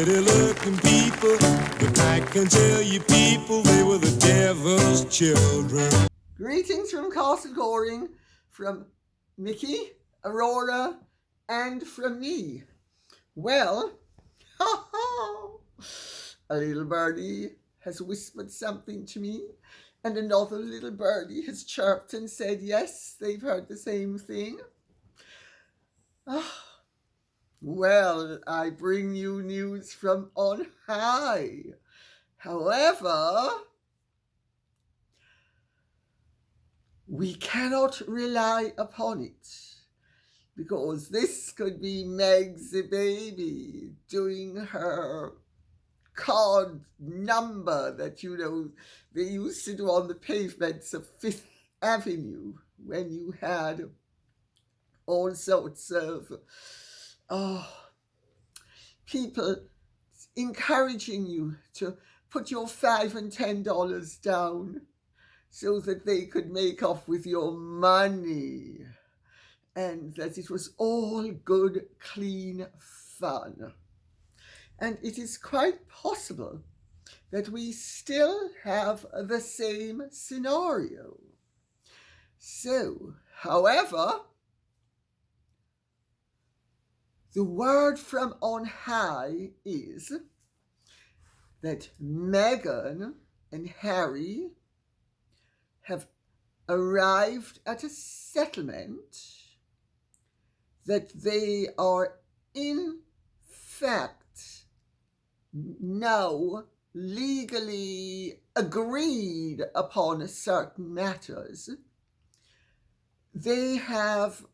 pretty looking people, but I can tell you people, they were the devil's children. Greetings from Castle Goring, from Mickey, Aurora, and from me. Well, a little birdie has whispered something to me, and another little birdie has chirped and said yes, they've heard the same thing. Well, I bring you news from on high. However, we cannot rely upon it, because this could be Meg's baby doing her card number that, you know, they used to do on the pavements of Fifth Avenue when you had all sorts of people encouraging you to put your $5 and $10 down so that they could make off with your money, and that it was all good, clean fun. And it is quite possible that we still have the same scenario. So, however, the word from on high is that Meghan and Harry have arrived at a settlement that they are in fact now legally agreed upon certain matters. They have,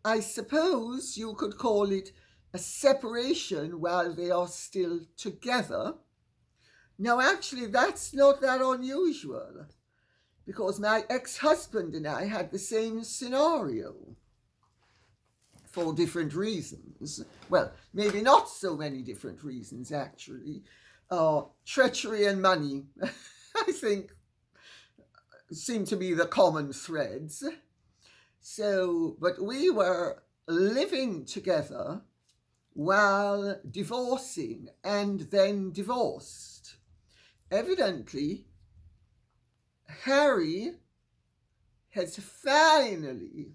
I suppose you could call it, a separation while they are still together. Now, actually, that's not that unusual, because my ex-husband and I had the same scenario for different reasons. Well, maybe not so many different reasons, actually. Treachery and money, I think, seem to be the common threads. So, but we were living together while divorcing and then divorced. Evidently, Harry has finally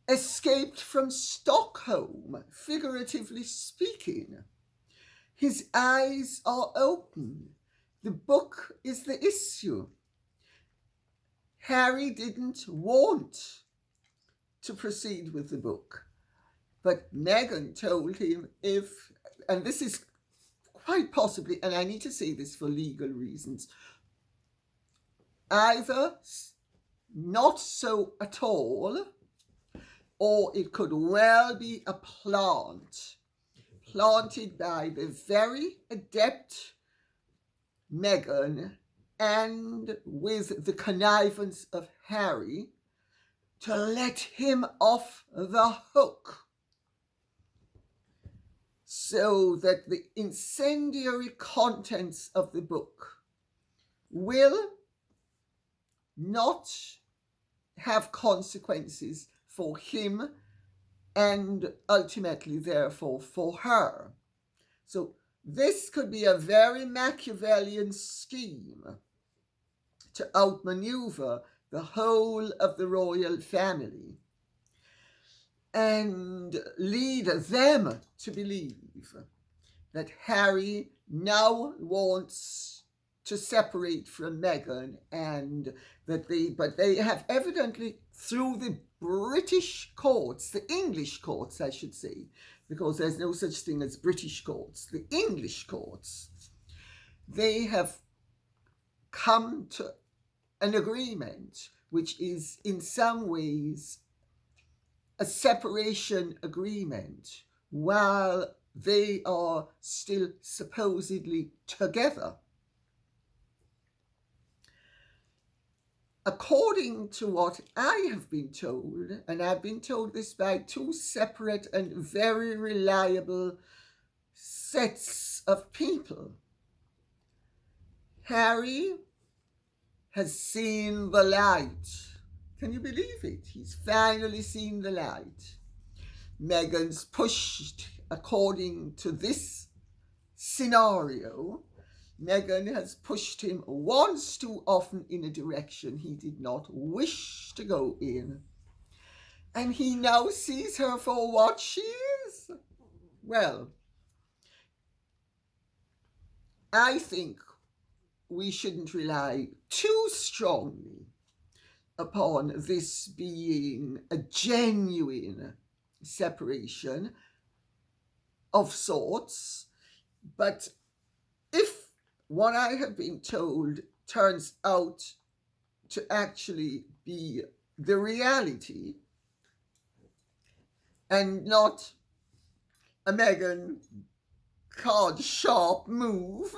escaped from Stockholm, figuratively speaking. His eyes are open. The book is the issue. Harry didn't want to proceed with the book, but Meghan told him if, and this is quite possibly, and I need to say this for legal reasons, either not so at all, or it could well be a plant planted by the very adept Meghan and with the connivance of Harry to let him off the hook, so that the incendiary contents of the book will not have consequences for him and ultimately, therefore, for her. So this could be a very Machiavellian scheme to outmaneuver the whole of the royal family and lead them to believe that Harry now wants to separate from Meghan, and that they have evidently, through the British courts, the English courts, I should say, because there's no such thing as British courts, the English courts, they have come to an agreement which is in some ways a separation agreement while they are still supposedly together. According to what I have been told, and I've been told this by two separate and very reliable sets of people, Harry has seen the light. Can you believe it? He's finally seen the light. Meghan's pushed, according to this scenario, Meghan has pushed him once too often in a direction he did not wish to go in. And he now sees her for what she is. Well, I think we shouldn't rely too strongly upon this being a genuine separation of sorts. But if what I have been told turns out to actually be the reality and not a Meghan card sharp move,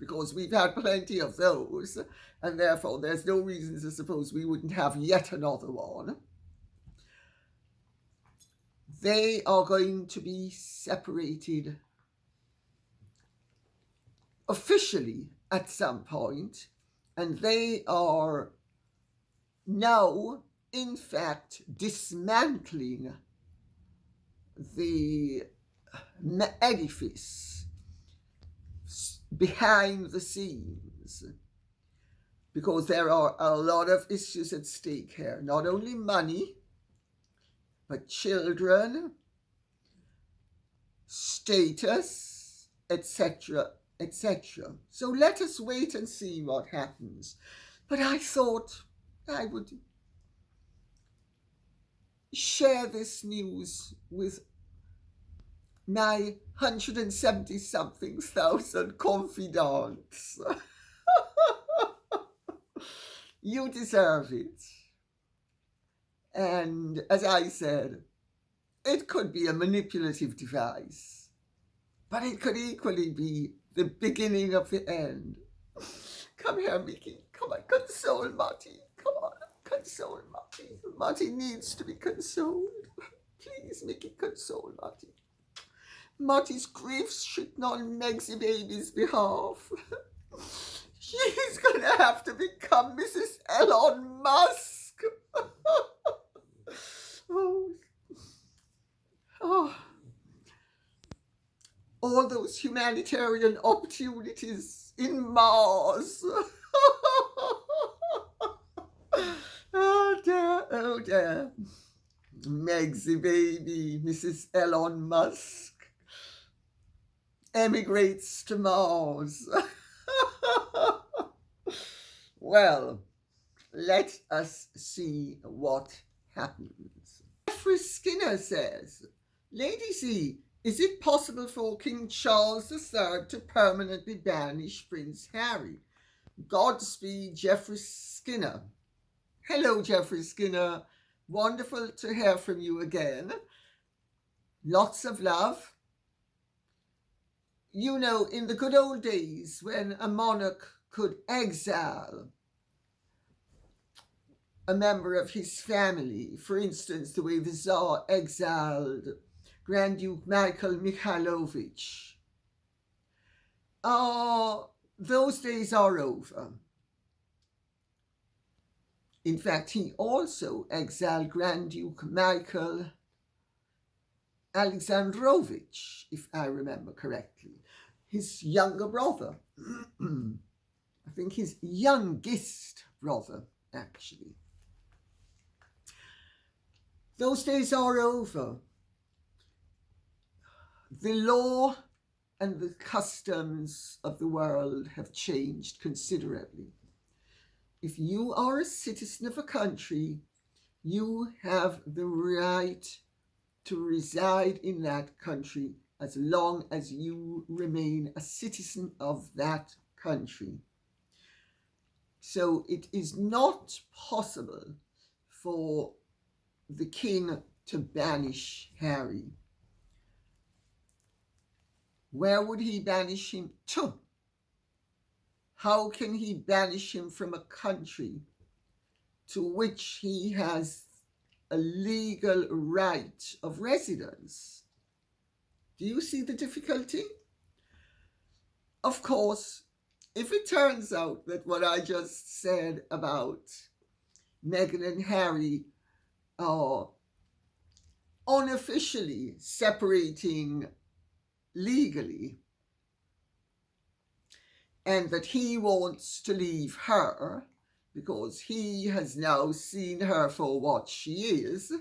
because we've had plenty of those, and therefore there's no reason to suppose we wouldn't have yet another one, they are going to be separated officially at some point, and they are now, in fact, dismantling the edifice behind the scenes, because there are a lot of issues at stake here, not only money, but children, status, etc., etc. So let us wait and see what happens. But I thought I would share this news with my 170-something thousand confidants. You deserve it. And as I said, it could be a manipulative device, but it could equally be the beginning of the end. Come here, Mickey. Come on, console Marty. Come on, console Marty. Marty needs to be consoled. Please, Mickey, console Marty. Marty's griefs should not on Meg's baby's behalf. She's gonna have to become Mrs. Elon Musk. Oh. All those humanitarian opportunities in Mars. Oh dear, oh dear. Meg's baby, Mrs. Elon Musk, emigrates to Mars. Well, let us see what happens. Jeffrey Skinner says, Lady C, is it possible for King Charles III to permanently banish Prince Harry? Godspeed, Jeffrey Skinner. Hello, Jeffrey Skinner. Wonderful to hear from you again. Lots of love. You know, in the good old days when a monarch could exile a member of his family, for instance, the way the Tsar exiled Grand Duke Michael Mikhailovich, those days are over. In fact, he also exiled Grand Duke Michael Alexandrovich, if I remember correctly, his younger brother. I think his youngest brother, actually. Those days are over. The law and the customs of the world have changed considerably. If you are a citizen of a country, you have the right to reside in that country as long as you remain a citizen of that country. So it is not possible for the king to banish Harry. Where would he banish him to? How can he banish him from a country to which he has a legal right of residence? Do you see the difficulty? Of course, if it turns out that what I just said about Meghan and Harry unofficially separating legally, and that he wants to leave her because he has now seen her for what she is.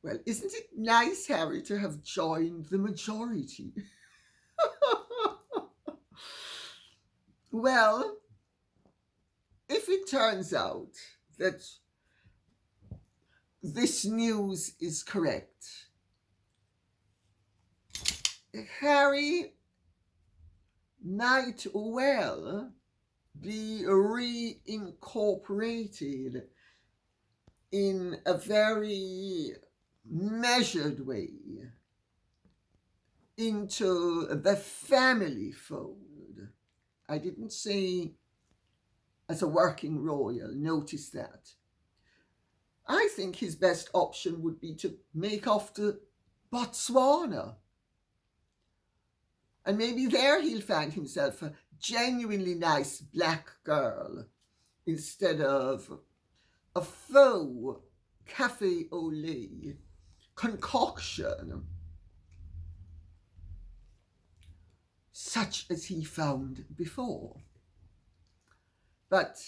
Well, isn't it nice, Harry, to have joined the majority? Well, if it turns out that this news is correct, Harry might well be reincorporated in a very measured way into the family fold. I didn't say as a working royal, notice that. I think his best option would be to make off to Botswana. And maybe there he'll find himself a genuinely nice black girl instead of a faux cafe au lait concoction such as he found before. But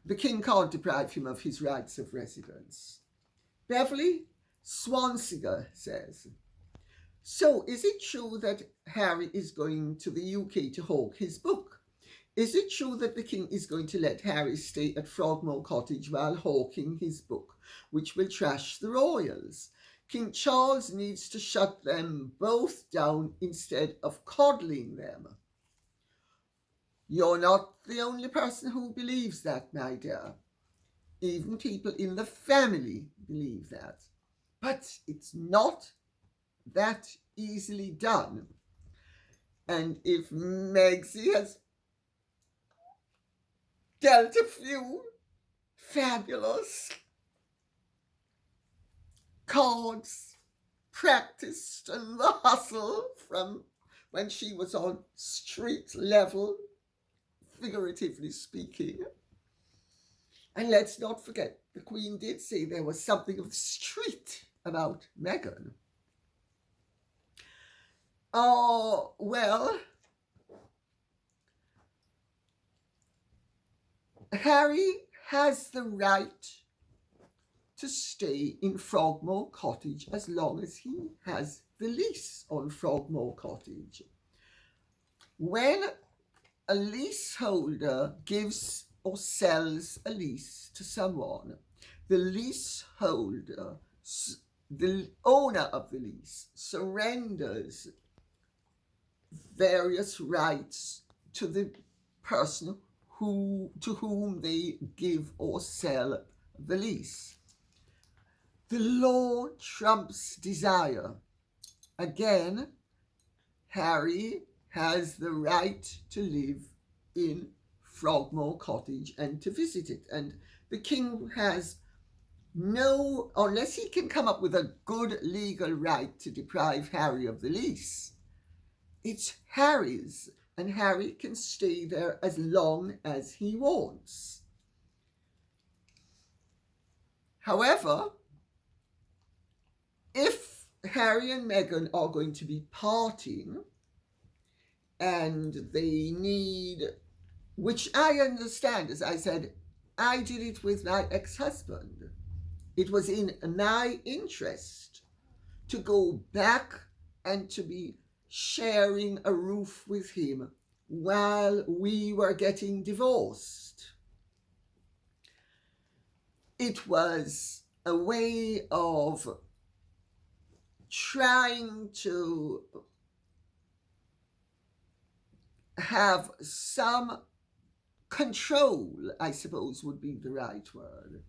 the king can't deprive him of his rights of residence. Beverly Swansiger says, so is it true that Harry is going to the UK to hawk his book? Is it true that the king is going to let Harry stay at Frogmore Cottage while hawking his book, which will trash the royals? King Charles needs to shut them both down instead of coddling them. You're not the only person who believes that, my dear. Even people in the family believe that. But it's not that easily done. And if Megsy has dealt a few fabulous cards practiced in the hustle from when she was on street level, figuratively speaking. And let's not forget, the Queen did say there was something of the street about Meghan. Oh, well, Harry has the right to stay in Frogmore Cottage as long as he has the lease on Frogmore Cottage. When a leaseholder gives or sells a lease to someone, the leaseholder, the owner of the lease, surrenders various rights to the person to whom they give or sell the lease. The law trumps desire. Again, Harry has the right to live in Frogmore Cottage and to visit it. And the king has no, unless he can come up with a good legal right to deprive Harry of the lease, it's Harry's, and Harry can stay there as long as he wants. However, if Harry and Meghan are going to be parting and they need, which I understand, as I said, I did it with my ex-husband. It was in my interest to go back and to be sharing a roof with him while we were getting divorced. It was a way of trying to have some control, I suppose would be the right word,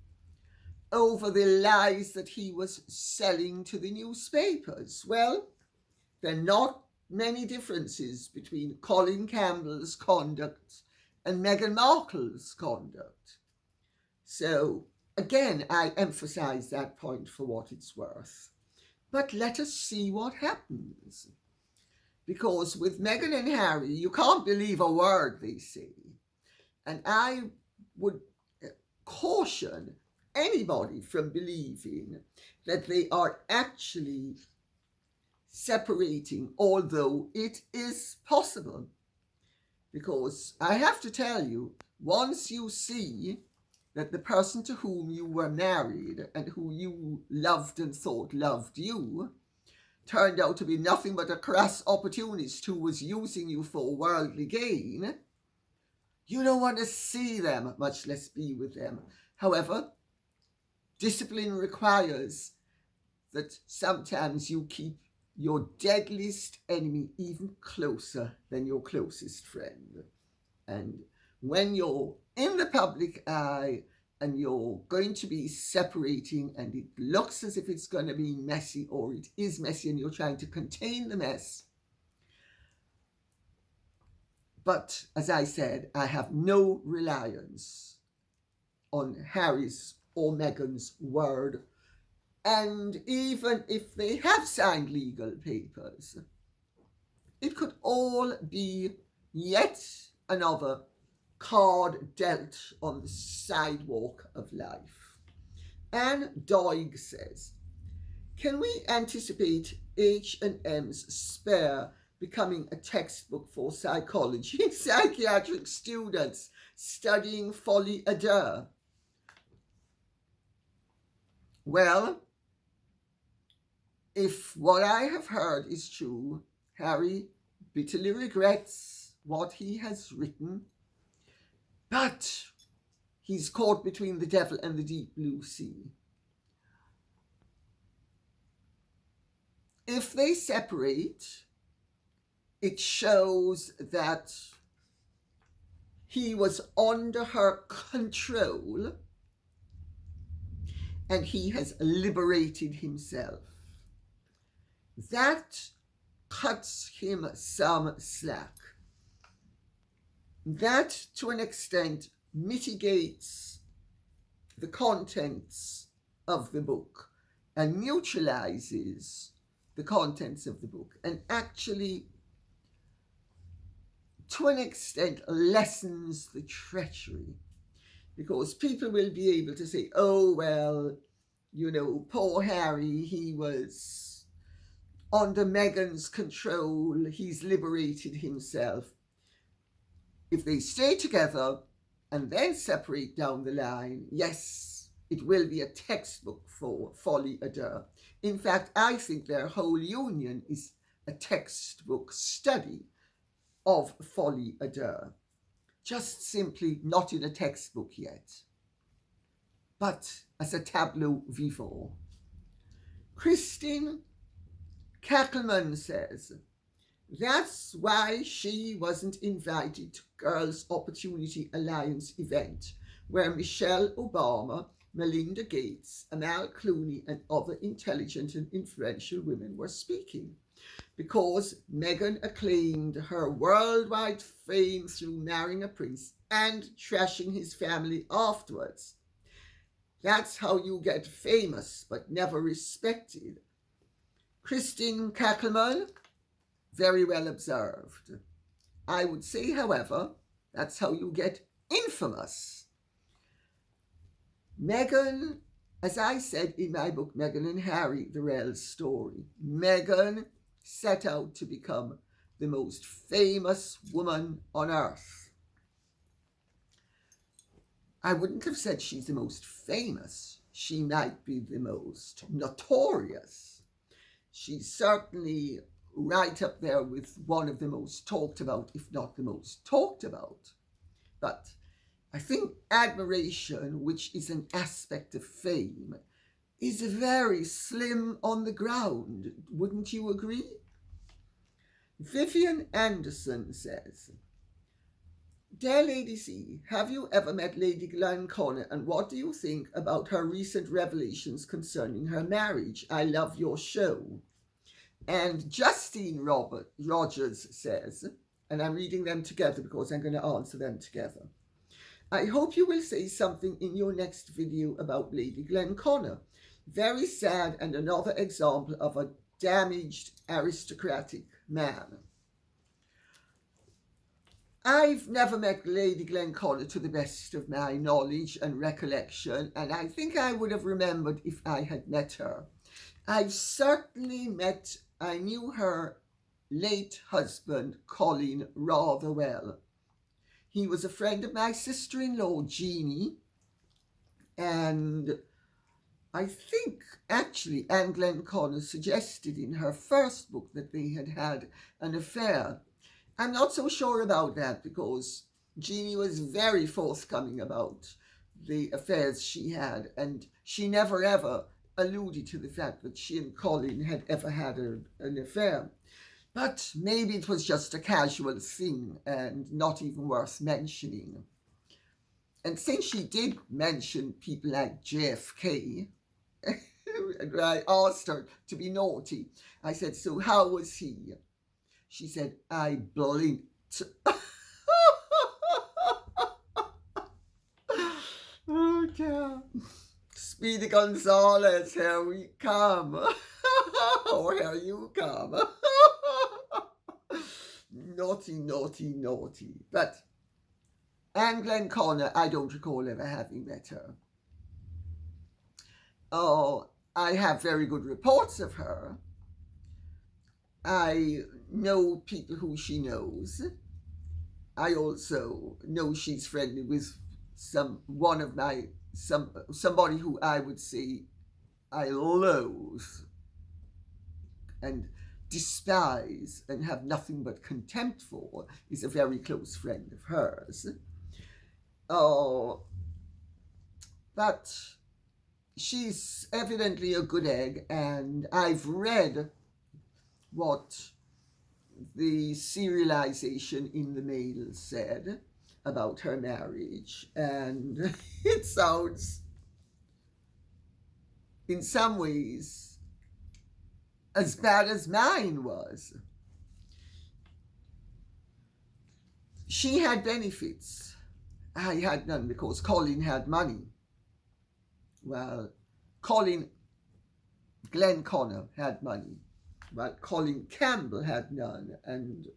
over the lies that he was selling to the newspapers. Well, there are not many differences between Colin Campbell's conduct and Meghan Markle's conduct. So, again, I emphasize that point for what it's worth. But let us see what happens. Because with Meghan and Harry, you can't believe a word they say. And I would caution anybody from believing that they are actually separating, although it is possible. Because I have to tell you, once you see that the person to whom you were married and who you loved and thought loved you turned out to be nothing but a crass opportunist who was using you for worldly gain, you don't want to see them, much less be with them. However, discipline requires that sometimes you keep your deadliest enemy even closer than your closest friend. And when you're in the public eye and you're going to be separating and it looks as if it's going to be messy, or it is messy and you're trying to contain the mess. But as I said, I have no reliance on Harry's or Meghan's word. And even if they have signed legal papers, it could all be yet another card dealt on the sidewalk of life. Anne Doig says, can we anticipate H&M's Spare becoming a textbook for psychology psychiatric students studying folie à deux? Well, if what I have heard is true, Harry bitterly regrets what he has written, but he's caught between the devil and the deep blue sea. If they separate, it shows that he was under her control and he has liberated himself. That cuts him some slack. That, to an extent, mitigates the contents of the book and neutralizes the contents of the book, and actually, to an extent, lessens the treachery. Because people will be able to say, oh, well, poor Harry, he was under Meghan's control, he's liberated himself. If they stay together and then separate down the line, yes, it will be a textbook for folie à deux. In fact, I think their whole union is a textbook study of folie à deux. Just simply not in a textbook yet, but as a tableau vivant. Christine Kakelman says, that's why she wasn't invited to Girls' Opportunity Alliance event, where Michelle Obama, Melinda Gates, Amal Clooney, and other intelligent and influential women were speaking. Because Meghan acclaimed her worldwide fame through marrying a prince and trashing his family afterwards. That's how you get famous but never respected. Christine Kakelman, very well observed. I would say, however, that's how you get infamous. Meghan, as I said in my book, Meghan and Harry, The Real Story, Meghan set out to become the most famous woman on earth. I wouldn't have said she's the most famous. She might be the most notorious. She's certainly right up there with one of the most talked about, if not the most talked about. But I think admiration, which is an aspect of fame, is very slim on the ground. Wouldn't you agree? Vivian Anderson says, Dear Lady C, have you ever met Lady Glenconner, and what do you think about her recent revelations concerning her marriage? I love your show. And Justine Rogers says, and I'm reading them together because I'm going to answer them together. I hope you will say something in your next video about Lady Glenconner. Very sad, and another example of a damaged aristocratic man. I've never met Lady Glenconner to the best of my knowledge and recollection, and I think I would have remembered if I had met her. I knew her late husband, Colin, rather well. He was a friend of my sister-in-law, Jeannie, and I think actually Anne Glenconner suggested in her first book that they had had an affair. I'm not so sure about that because Jeannie was very forthcoming about the affairs she had, and she never ever alluded to the fact that she and Colin had ever had an affair. But maybe it was just a casual thing and not even worth mentioning. And since she did mention people like JFK, and I asked her to be naughty, I said, "So how was he?" She said, "I blinked." Oh, dear. Speedy Gonzales, here we come. Or here you come. Naughty, naughty, naughty. But Anne Glenconner, I don't recall ever having met her. Oh, I have very good reports of her. I know people who she knows. I also know she's friendly with somebody who I would say I loathe and despise and have nothing but contempt for, is a very close friend of hers. Oh, but she's evidently a good egg, and I've read what the serialization in the Mail said about her marriage, and it sounds in some ways as bad as mine was. She had benefits. I had none because Colin had money. Well, Colin Glenconner had money. Well, Colin Campbell had none and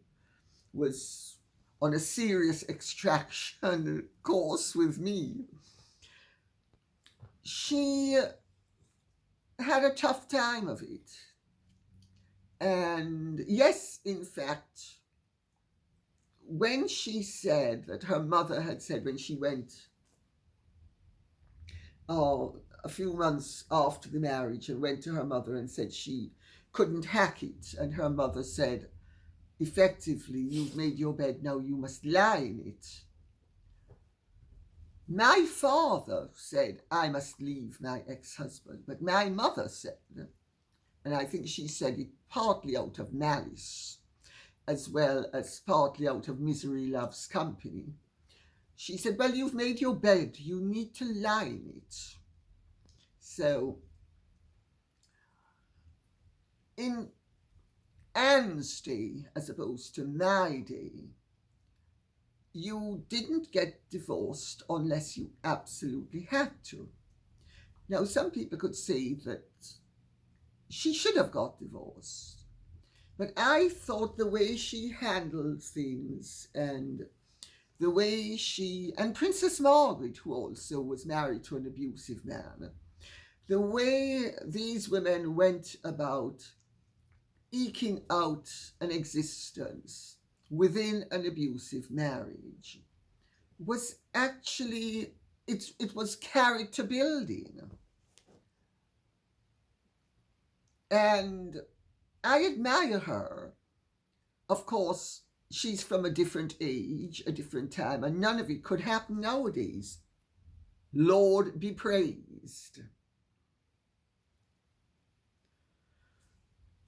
was on a serious extraction course with me. She had a tough time of it. And yes, in fact, when she said that her mother had said when she went a few months after the marriage and went to her mother and said she couldn't hack it, and her mother said, effectively, "You've made your bed, now you must lie in it." My father said I must leave my ex-husband, but my mother said, and I think she said it partly out of malice, as well as partly out of misery loves company. She said, "Well, you've made your bed, you need to lie in it." So, in Anne's day, as opposed to my day, you didn't get divorced unless you absolutely had to. Now, some people could say that she should have got divorced, but I thought the way she handled things and the way and Princess Margaret, who also was married to an abusive man, the way these women went about eking out an existence within an abusive marriage was actually, it was character building. And I admire her. Of course, she's from a different age, a different time, and none of it could happen nowadays. Lord be praised.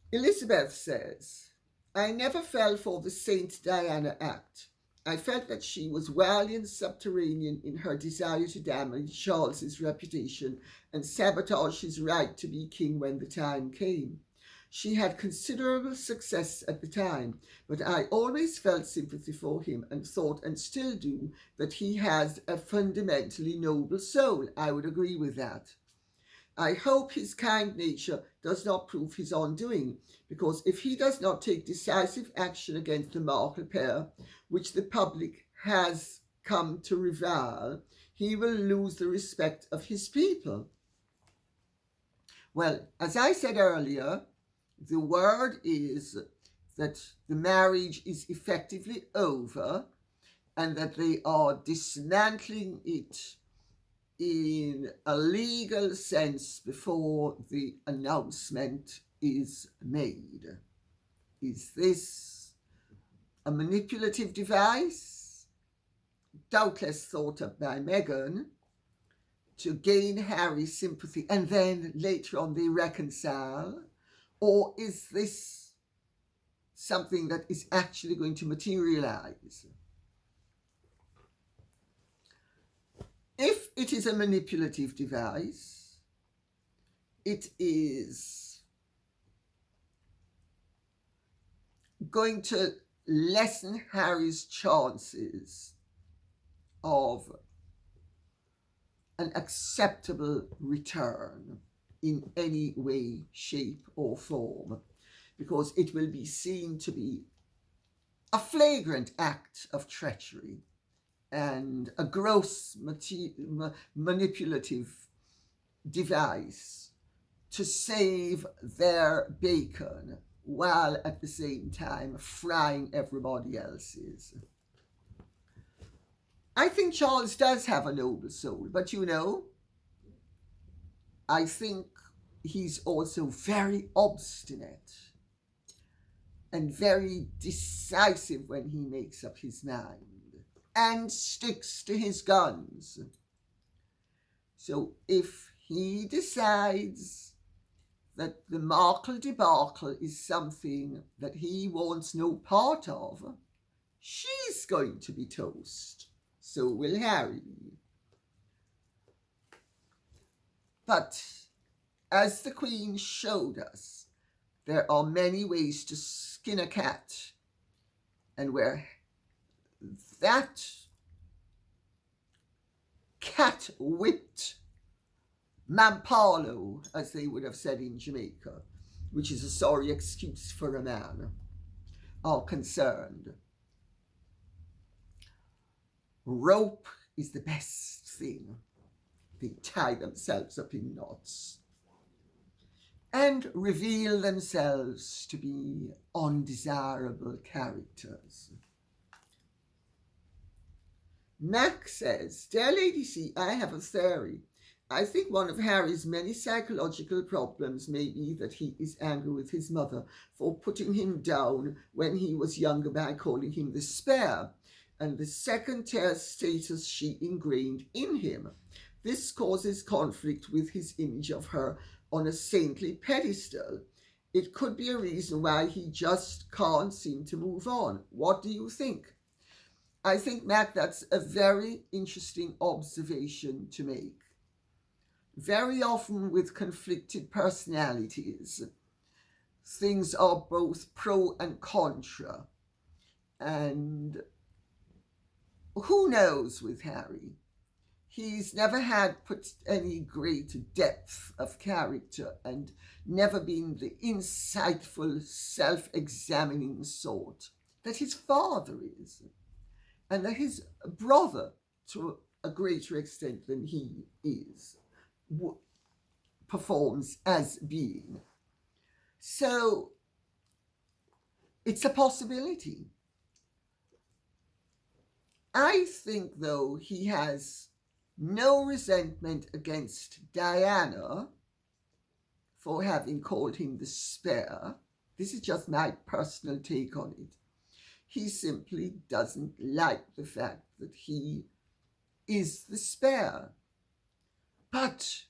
Elizabeth says, "I never fell for the Saint Diana act. I felt that she was wily and subterranean in her desire to damage Charles's reputation and sabotage his right to be king when the time came. She had considerable success at the time, but I always felt sympathy for him and thought, and still do, that he has a fundamentally noble soul." I would agree with that. I hope his kind nature does not prove his undoing, because if he does not take decisive action against the Markle pair, which the public has come to revile, he will lose the respect of his people. Well, as I said earlier, the word is that the marriage is effectively over and that they are dismantling it in a legal sense before the announcement is made. Is this a manipulative device, doubtless thought up by Meghan, to gain Harry's sympathy and then later on they reconcile? Or is this something that is actually going to materialize? If it is a manipulative device, it is going to lessen Harry's chances of an acceptable return in any way, shape, or form, because it will be seen to be a flagrant act of treachery and a gross manipulative device to save their bacon while at the same time frying everybody else's. I think Charles does have a noble soul, but I think he's also very obstinate and very decisive when he makes up his mind and sticks to his guns. So if he decides that the Markle debacle is something that he wants no part of, she's going to be toast. So will Harry. But as the Queen showed us, there are many ways to skin a cat, and where that cat whipped mampalo, as they would have said in Jamaica, which is a sorry excuse for a man, are concerned, rope is the best thing. They tie themselves up in knots and reveal themselves to be undesirable characters. Mac says, "Dear Lady C, I have a theory. I think one of Harry's many psychological problems may be that he is angry with his mother for putting him down when he was younger by calling him the spare, and the second-tier status she ingrained in him. This causes conflict with his image of her on a saintly pedestal. It could be a reason why he just can't seem to move on. What do you think?" I think, Mac, that's a very interesting observation to make. Very often with conflicted personalities, things are both pro and contra. And who knows with Harry? He's never had put any great depth of character and never been the insightful, self-examining sort that his father is, and that his brother, to a greater extent than he is, performs as being. So it's a possibility. I think, though, he has no resentment against Diana for having called him the spare. This is just my personal take on it. He simply doesn't like the fact that he is the spare. But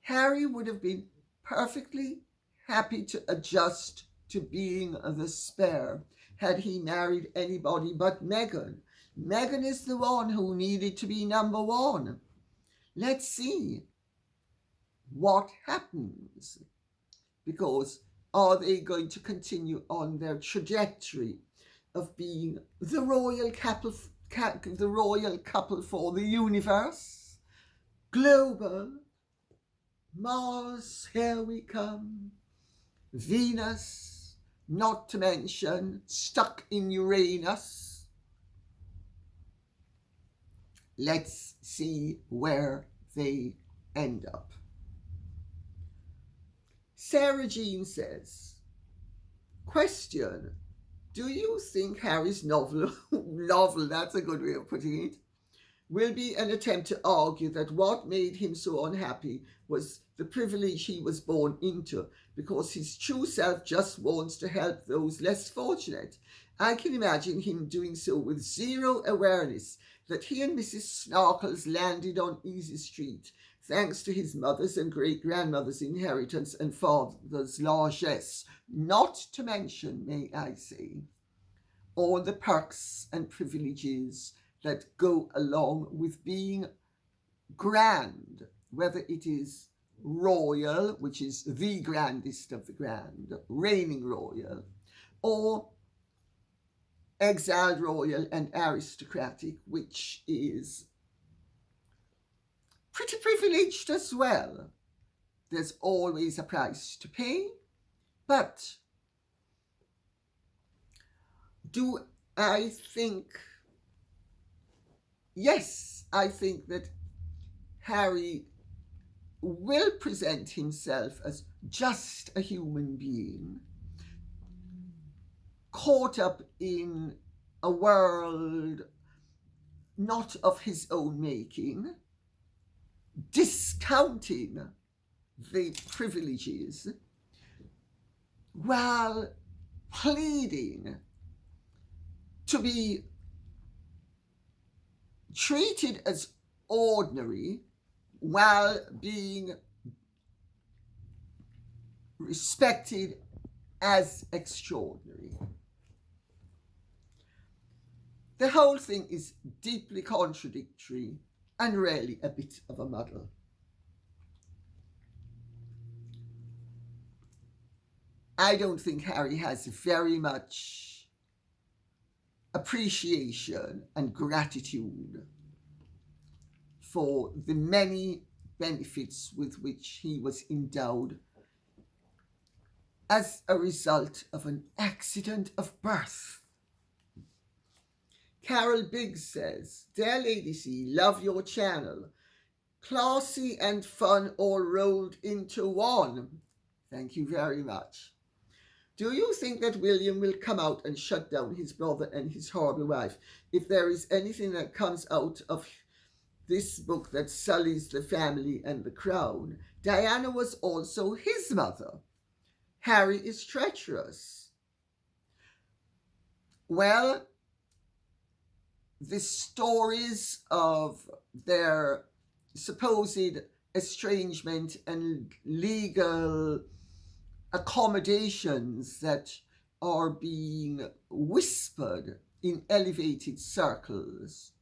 Harry would have been perfectly happy to adjust to being the spare had he married anybody but Meghan. Meghan is the one who needed to be number one. Let's see what happens, because are they going to continue on their trajectory of being the royal couple for the universe, global, Mars, here we come. Venus, not to mention, stuck in Uranus. Let's see where they end up. Sarah Jean says, question, do you think Harry's novel, that's a good way of putting it, will be an attempt to argue that what made him so unhappy was the privilege he was born into, because his true self just wants to help those less fortunate? I can imagine him doing so with zero awareness that he and Mrs. Snarkles landed on Easy Street, thanks to his mother's and great-grandmother's inheritance and father's largesse, not to mention, may I say, all the perks and privileges that go along with being grand, whether it is royal, which is the grandest of the grand, reigning royal, or exiled royal and aristocratic, which is pretty privileged as well. There's always a price to pay, but do I think, yes, I think that Harry will present himself as just a human being, caught up in a world not of his own making, discounting the privileges while pleading to be treated as ordinary while being respected as extraordinary. The whole thing is deeply contradictory and really a bit of a muddle. I don't think Harry has very much appreciation and gratitude for the many benefits with which he was endowed as a result of an accident of birth. Carol Biggs says, Dear Lady C, love your channel. Classy and fun all rolled into one. Thank you very much. Do you think that William will come out and shut down his brother and his horrible wife? If there is anything that comes out of this book that sullies the family and the crown, Diana was also his mother. Harry is treacherous. Well, the stories of their supposed estrangement and legal accommodations that are being whispered in elevated circles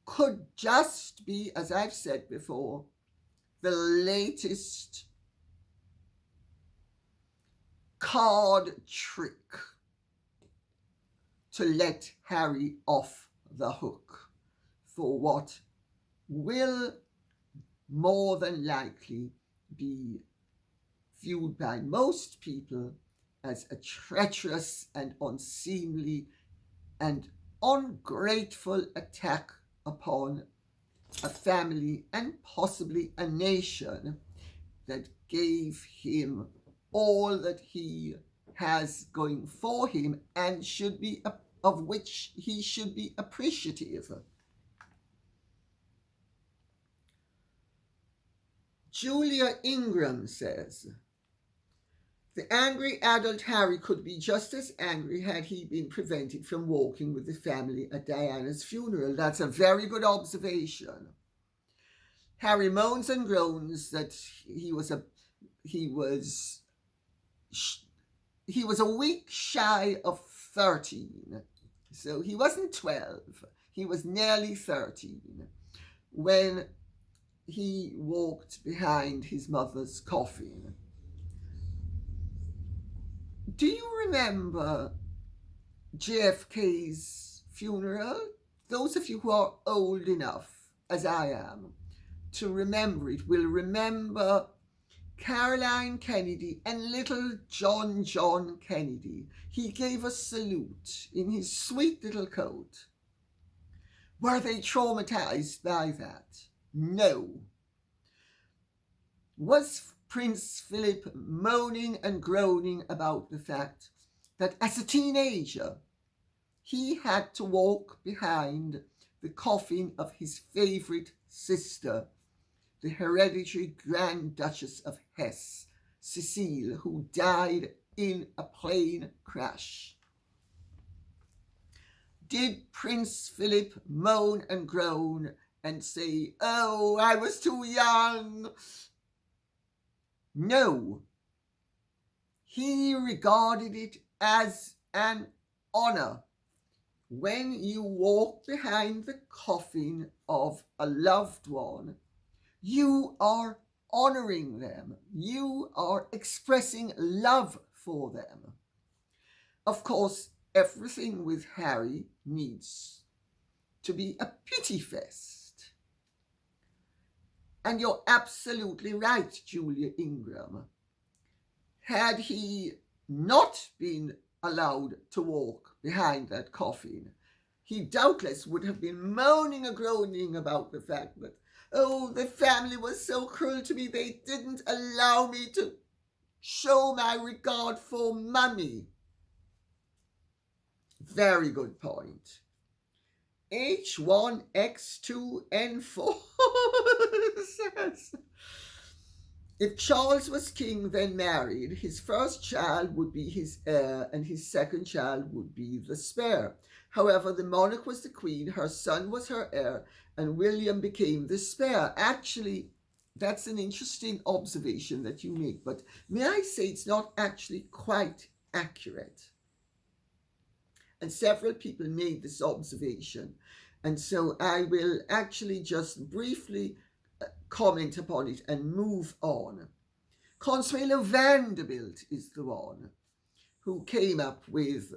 could just be, as I've said before, the latest card trick to let Harry off the hook for what will more than likely be viewed by most people as a treacherous and unseemly and ungrateful attack upon a family and possibly a nation that gave him all that he has going for him and should be of which he should be appreciative. Julia Ingram says, the angry adult Harry could be just as angry had he been prevented from walking with the family at Diana's funeral. That's a very good observation. Harry moans and groans that he was a week shy of 13. So he wasn't 12. He was nearly 13 when he walked behind his mother's coffin. Do you remember JFK's funeral? Those of you who are old enough, as I am, to remember it will remember Caroline Kennedy and little John Kennedy. He gave a salute in his sweet little coat. Were they traumatized by that? No. Was Prince Philip moaning and groaning about the fact that as a teenager, he had to walk behind the coffin of his favourite sister, the hereditary Grand Duchess of Hesse, Cecile, who died in a plane crash? Did Prince Philip moan and groan and say, "Oh, I was too young"? No. He regarded it as an honour. When you walk behind the coffin of a loved one, you are honouring them. You are expressing love for them. Of course, everything with Harry needs to be a pity fest. And you're absolutely right, Julia Ingram. Had he not been allowed to walk behind that coffin, he doubtless would have been moaning and groaning about the fact that, oh, the family was so cruel to me, they didn't allow me to show my regard for mummy. Very good point. H1X2N4 says, if Charles was king then married, his first child would be his heir and his second child would be the spare. However, the monarch was the queen, her son was her heir, and William became the spare. Actually, that's an interesting observation that you make, but may I say it's not actually quite accurate. And several people made this observation. And so I will actually just briefly comment upon it and move on. Consuelo Vanderbilt is the one who came up with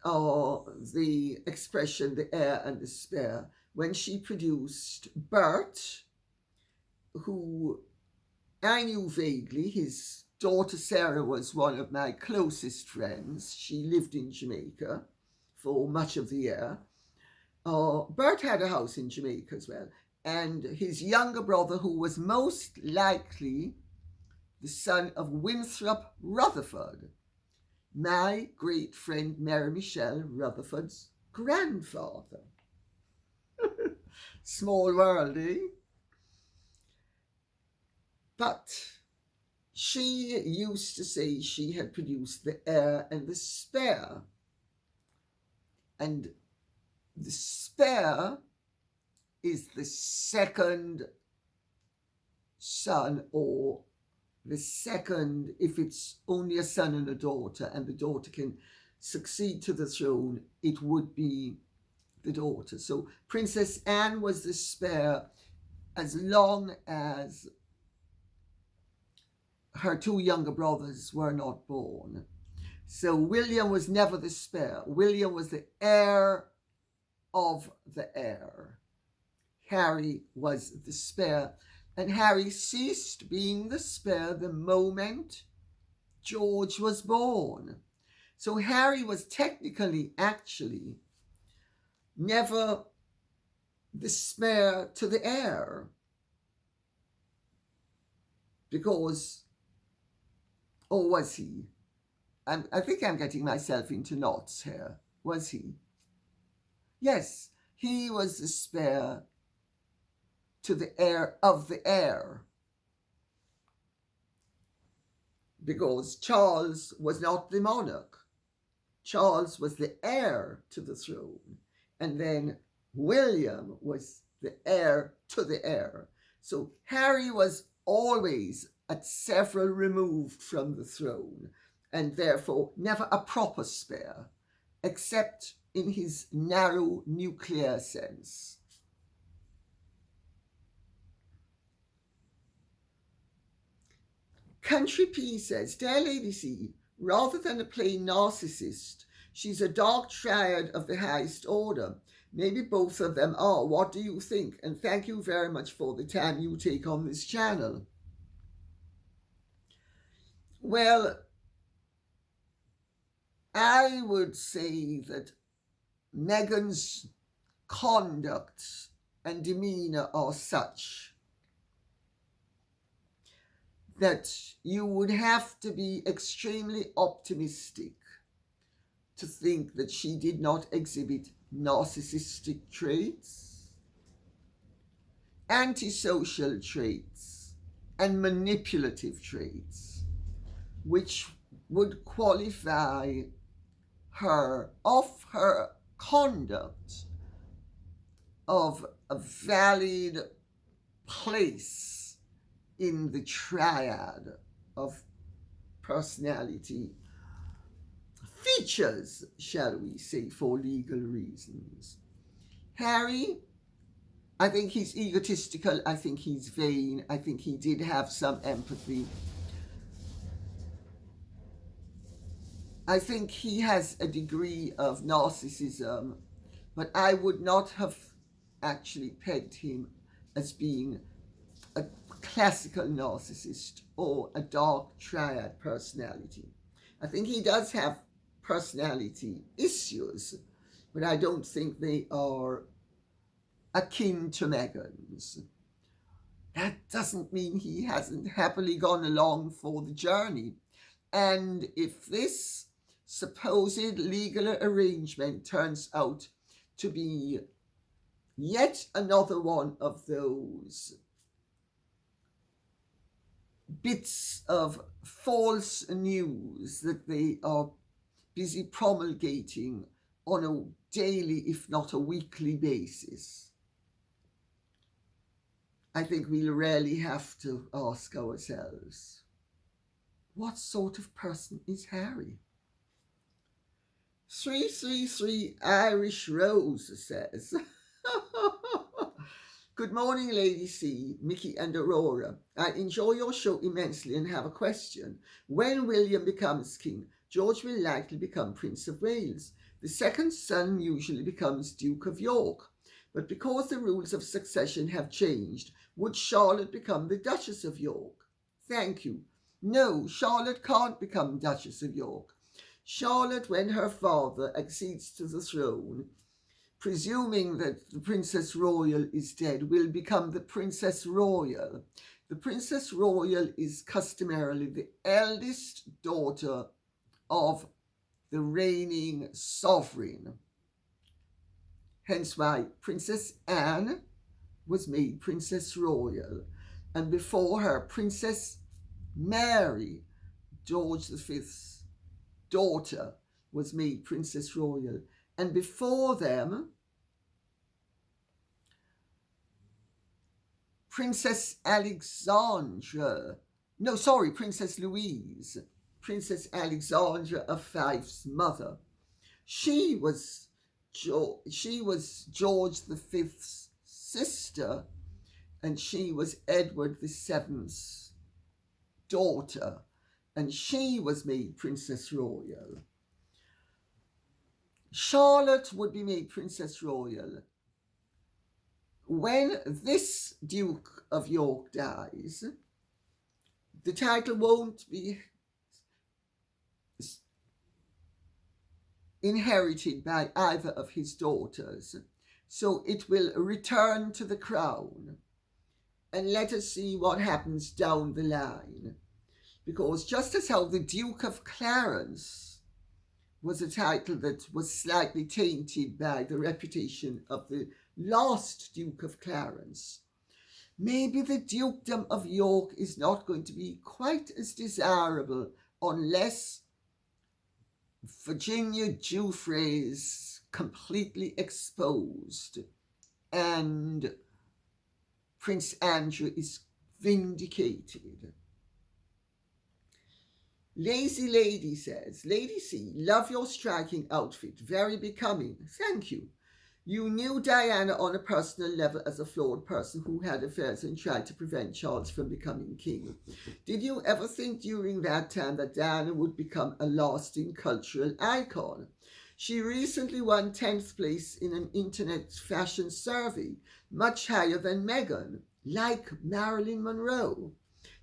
the expression the heir and the spare when she produced Bert, who I knew vaguely. His daughter Sarah was one of my closest friends. She lived in Jamaica for much of the year. Bert had a house in Jamaica as well, and his younger brother, who was most likely the son of Winthrop Rutherford, my great friend Mary Michelle Rutherford's grandfather. Small world, eh? But she used to say she had produced the heir and the spare. And the spare is the second son, or the second, if it's only a son and a daughter, and the daughter can succeed to the throne, it would be the daughter. So Princess Anne was the spare as long as her two younger brothers were not born. So William was never the spare. William was the heir of the heir. Harry was the spare, and Harry ceased being the spare the moment George was born. So Harry was technically, actually, never the spare to the heir, because, or was he? I think I'm getting myself into knots here. Was he? Yes, he was the spare to the heir of the heir, because Charles was not the monarch. Charles was the heir to the throne, and then William was the heir to the heir. So Harry was always at several removed from the throne, and therefore never a proper spare, except in his narrow nuclear sense. Country P says, dear Lady C, rather than a plain narcissist, she's a dark triad of the highest order. Maybe both of them are. What do you think? And thank you very much for the time you take on this channel. Well, I would say that Meghan's conduct and demeanour are such that you would have to be extremely optimistic to think that she did not exhibit narcissistic traits, antisocial traits, and manipulative traits, which would qualify her of her conduct of a valid place in the triad of personality features, shall we say, for legal reasons. Harry, I think he's egotistical, I think he's vain, I think he did have some empathy. I think he has a degree of narcissism, but I would not have actually pegged him as being a classical narcissist or a dark triad personality. I think he does have personality issues, but I don't think they are akin to Meghan's. That doesn't mean he hasn't happily gone along for the journey. And if this supposed legal arrangement turns out to be yet another one of those bits of false news that they are busy promulgating on a daily, if not a weekly basis, I think we'll really have to ask ourselves, what sort of person is Harry? 333 Irish Rose says, good morning, Lady C, Mickey and Aurora. I enjoy your show immensely and have a question. When William becomes king, George will likely become Prince of Wales. The second son usually becomes Duke of York. But because the rules of succession have changed, would Charlotte become the Duchess of York? Thank you. No, Charlotte can't become Duchess of York. Charlotte, when her father accedes to the throne, presuming that the Princess Royal is dead, will become the Princess Royal. The Princess Royal is customarily the eldest daughter of the reigning sovereign. Hence why Princess Anne was made Princess Royal, and before her, Princess Mary, George V's daughter, was made Princess Royal, and before them, Princess Louise, Princess Alexandra of Fife's mother. She was George V's sister, and she was Edward VII's daughter, and she was made Princess Royal. Charlotte would be made Princess Royal when this Duke of York dies. The title won't be inherited by either of his daughters, so it will return to the crown. And let us see what happens down the line. Because just as how the Duke of Clarence was a title that was slightly tainted by the reputation of the last Duke of Clarence, maybe the Dukedom of York is not going to be quite as desirable unless Virginia Giuffre is completely exposed and Prince Andrew is vindicated. Lazy Lady says, Lady C, love your striking outfit, very becoming. Thank you. You knew Diana on a personal level as a flawed person who had affairs and tried to prevent Charles from becoming king. Did you ever think during that time that Diana would become a lasting cultural icon? She recently won 10th place in an internet fashion survey, much higher than Meghan, like Marilyn Monroe.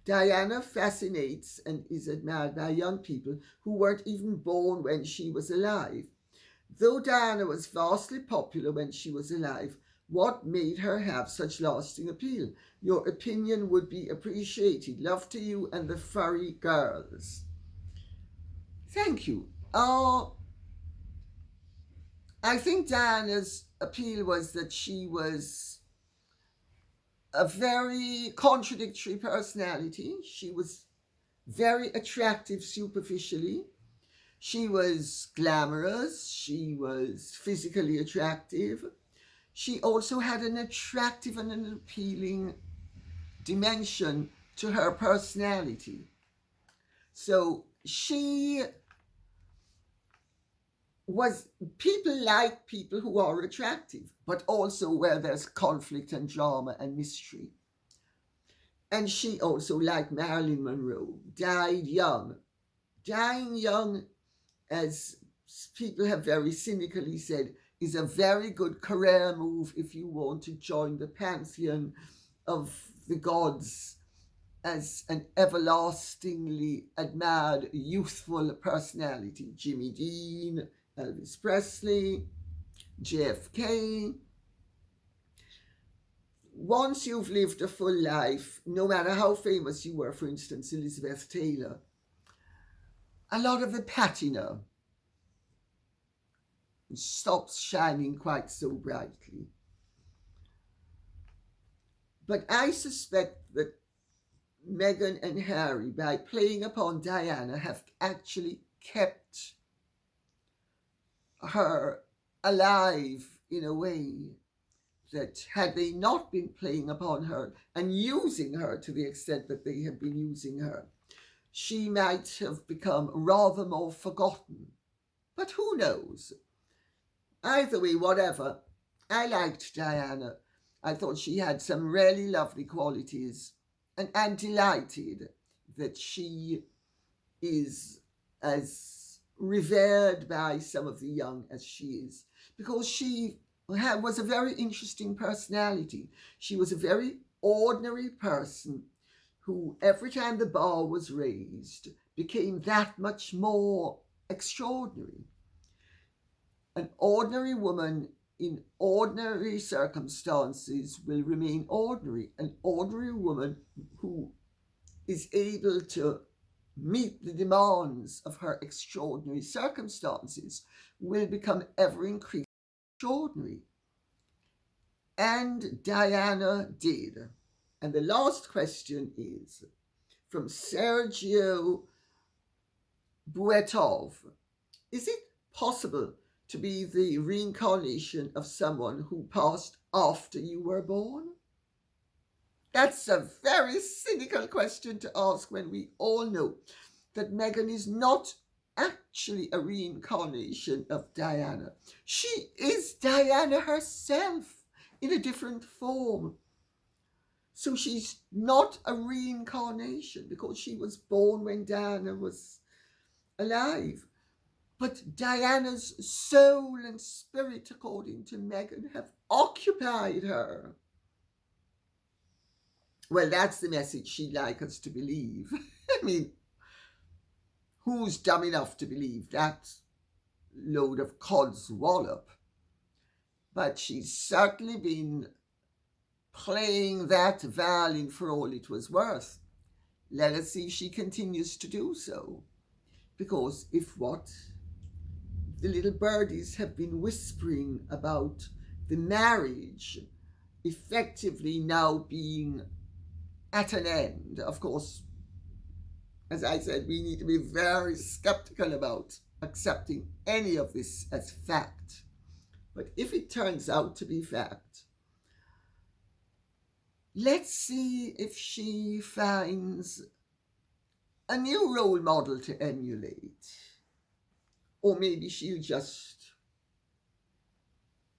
Diana fascinates and is admired by young people who weren't even born when she was alive. Though Diana was vastly popular when she was alive, what made her have such lasting appeal? Your opinion would be appreciated. Love to you and the furry girls. Thank you. I think Diana's appeal was that she was a very contradictory personality. She was very attractive superficially. She was glamorous. She was physically attractive. She also had an attractive and an appealing dimension to her personality. So she was, people like people who are attractive, but also where there's conflict and drama and mystery. And she also, like Marilyn Monroe, died young. Dying young, as people have very cynically said, is a very good career move if you want to join the pantheon of the gods as an everlastingly admired youthful personality. Jimmy Dean, Elvis Presley, JFK. Once you've lived a full life, no matter how famous you were, for instance, Elizabeth Taylor, a lot of the patina stops shining quite so brightly. But I suspect that Meghan and Harry, by playing upon Diana, have actually kept her alive in a way that, had they not been playing upon her and using her to the extent that they have been using her, she might have become rather more forgotten. But who knows? Either way, whatever, I liked Diana. I thought she had some really lovely qualities, and I'm delighted that she is as revered by some of the young as she is, because she was a very interesting personality. She was a very ordinary person who, every time the bar was raised, became that much more extraordinary. An ordinary woman in ordinary circumstances will remain ordinary. An ordinary woman who is able to meet the demands of her extraordinary circumstances will become ever increasingly extraordinary. And Diana did. And the last question is from Sergio Buetov. Is it possible to be the reincarnation of someone who passed after you were born? That's a very cynical question to ask when we all know that Meghan is not actually a reincarnation of Diana. She is Diana herself in a different form. So she's not a reincarnation because she was born when Diana was alive. But Diana's soul and spirit, according to Meghan, have occupied her. Well, that's the message she'd like us to believe. I mean, who's dumb enough to believe that load of codswallop? But she's certainly been playing that violin for all it was worth. Let us see if she continues to do so. Because if what the little birdies have been whispering about the marriage effectively now being at an end, of course, as I said, we need to be very skeptical about accepting any of this as fact. But if it turns out to be fact, let's see if she finds a new role model to emulate. Or maybe she'll just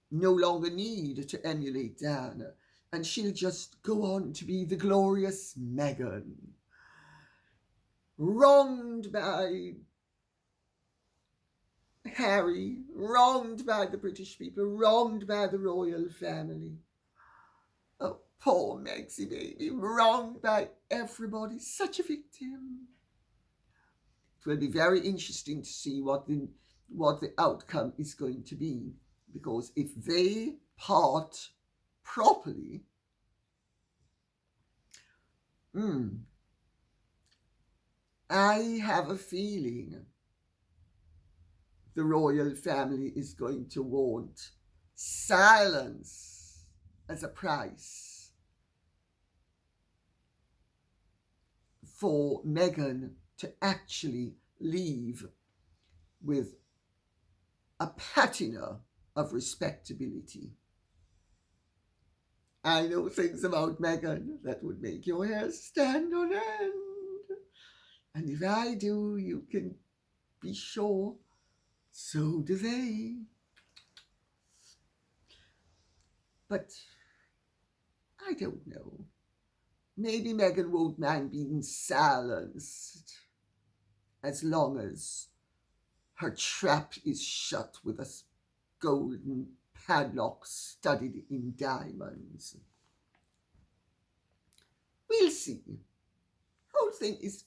no longer need to emulate Diana, and she'll just go on to be the glorious Meghan, wronged by Harry, wronged by the British people, wronged by the royal family. Oh, poor Megsie baby, wronged by everybody, such a victim. It will be very interesting to see what the outcome is going to be, because if they part properly, I have a feeling the royal family is going to want silence as a price for Meghan to actually leave with a patina of respectability. I know things about Meghan that would make your hair stand on end. And if I do, you can be sure so do they. But I don't know. Maybe Meghan won't mind being silenced as long as her trap is shut with a golden padlock studded in diamonds. We'll see. The whole thing is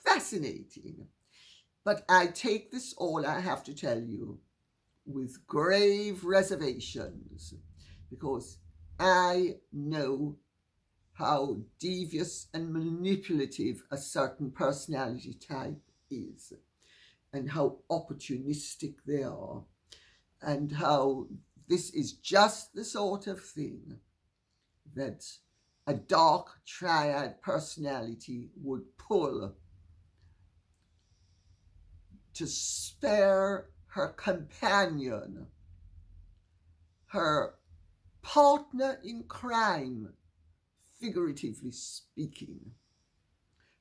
fascinating. But I take this all, I have to tell you, with grave reservations, because I know how devious and manipulative a certain personality type is, and how opportunistic they are, and how this is just the sort of thing that a dark triad personality would pull to spare her companion, her partner in crime, figuratively speaking,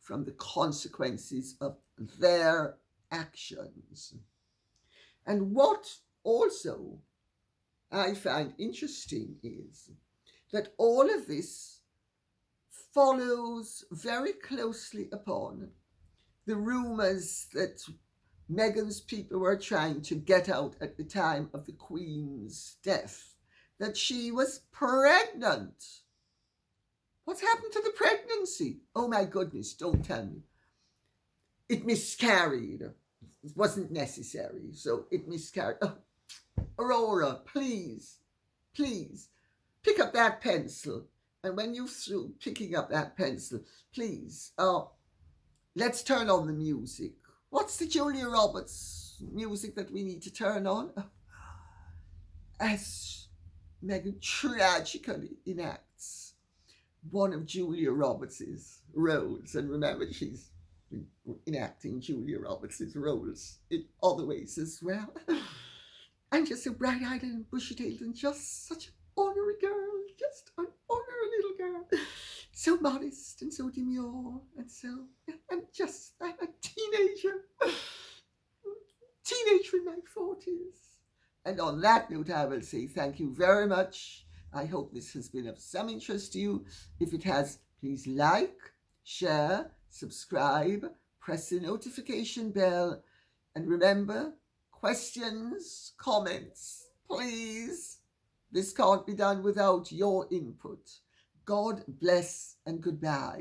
from the consequences of their actions. And what also I find interesting is that all of this follows very closely upon the rumours that Meghan's people were trying to get out at the time of the Queen's death, that she was pregnant. What's happened to the pregnancy? Oh my goodness, don't tell me. It miscarried. It wasn't necessary, so it miscarried. Oh, Aurora, please, pick up that pencil. And when you're through picking up that pencil, please, let's turn on the music. What's the Julia Roberts music that we need to turn on? As Meghan tragically enacts one of Julia Roberts' roles. And remember, she's enacting Julia Roberts' roles in other ways as well. And just so bright-eyed and bushy-tailed and just such an ornery girl, just an ornery little girl. So modest and so demure and just I'm a teenager in my 40s. And on that note, I will say thank you very much. I hope this has been of some interest to you. If it has, please like, share, subscribe, press the notification bell, and remember, questions, comments, please. This can't be done without your input. God bless and goodbye.